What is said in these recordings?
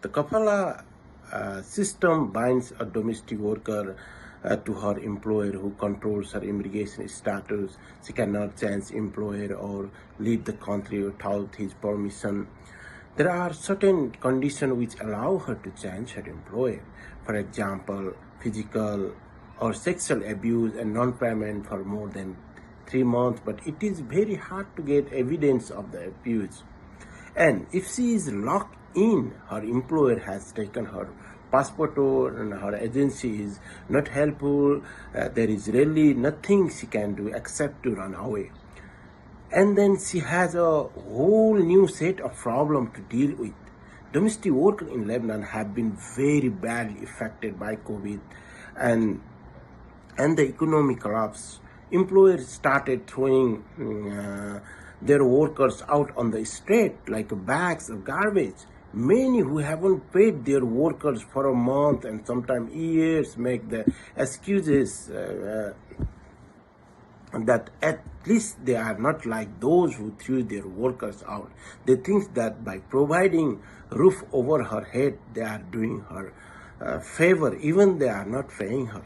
The kafala system binds a domestic worker to her employer who controls her immigration status. She cannot change employer or leave the country without his permission. There are certain conditions which allow her to change her employer. For example, physical or sexual abuse and non-payment for more than 3 months, but it is very hard to get evidence of the abuse. And if she is locked in, her employer has taken her passport and her agency is not helpful, there is really nothing she can do except to run away. And then she has a whole new set of problems to deal with. Domestic workers in Lebanon have been very badly affected by COVID and the economic collapse. Employers started throwing their workers out on the street like bags of garbage. Many who haven't paid their workers for a month and sometimes years make the excuses that at least they are not like those who threw their workers out. They think that by providing roof over her head, they are doing her favor, even they are not paying her.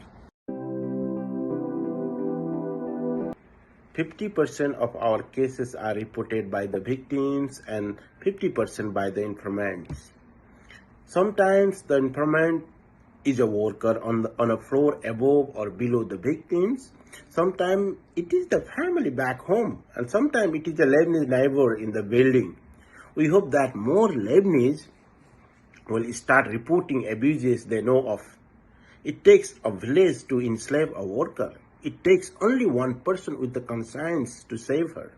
50% of our cases are reported by the victims and 50% by the informants. Sometimes the informant is a worker on a floor above or below the victims. Sometimes it is the family back home, and sometimes it is a Lebanese neighbor in the building. We hope that more Lebanese will start reporting abuses they know of. It takes a village to enslave a worker. It takes only one person with the conscience to save her.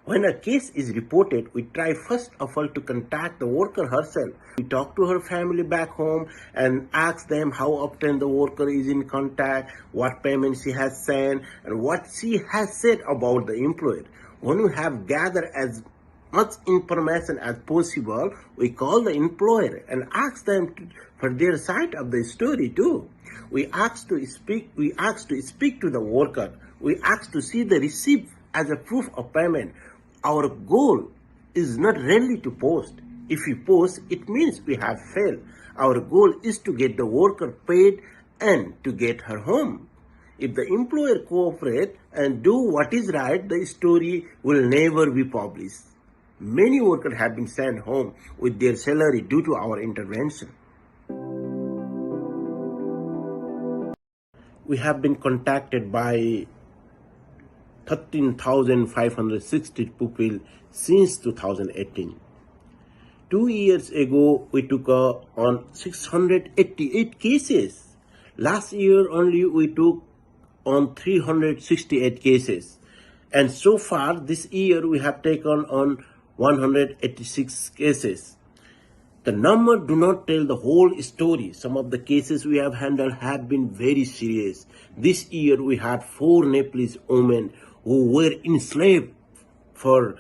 When a case is reported, we try first of all to contact the worker herself. We talk to her family back home and ask them how often the worker is in contact, what payment she has sent, and what she has said about the employer. When we have gathered as much information as possible, we call the employer and ask them for their side of the story too. We ask to speak to the worker. We ask to see the receipt as a proof of payment. Our goal is not really to post. If we post, it means we have failed. Our goal is to get the worker paid and to get her home. If the employer cooperates and do what is right, the story will never be published. Many workers have been sent home with their salary due to our intervention. We have been contacted by 13,560 people since 2018. 2 years ago, we took on 688 cases. Last year only, we took on 368 cases. And so far, this year, we have taken on 186 cases. The number do not tell the whole story. Some of the cases we have handled have been very serious. This year we had 4 Nepalese women who were enslaved for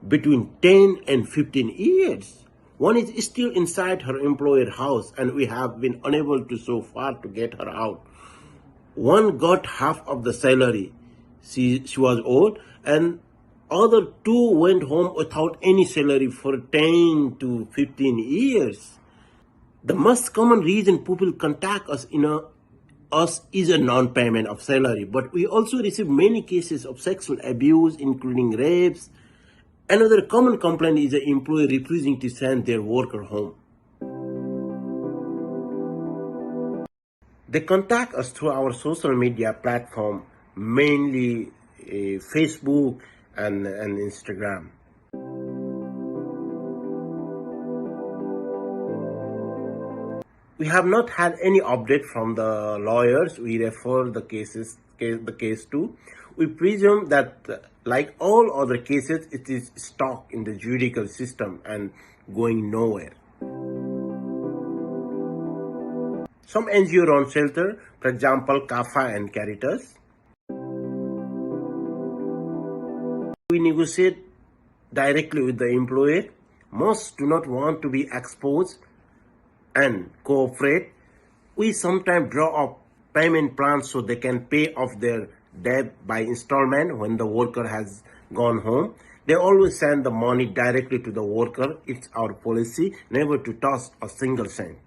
between 10 and 15 years. One is still inside her employer house and we have been unable to so far to get her out. One got half of the salary she was owed, and other 2 went home without any salary for 10 to 15 years. The most common reason people contact us is a non-payment of salary, but we also receive many cases of sexual abuse, including rapes. Another common complaint is the employer refusing to send their worker home. They contact us through our social media platform, mainly Facebook and Instagram. We have not had any update from the lawyers we refer the case to. We presume that, like all other cases, it is stuck in the judicial system and going nowhere. Some NGO run shelter, for example, CAFA and Caritas. We negotiate directly with the employer. Most do not want to be exposed and cooperate. We sometimes draw up payment plans so they can pay off their debt by installment when the worker has gone home, they always send the money directly to the worker. It's our policy never to touch a single cent.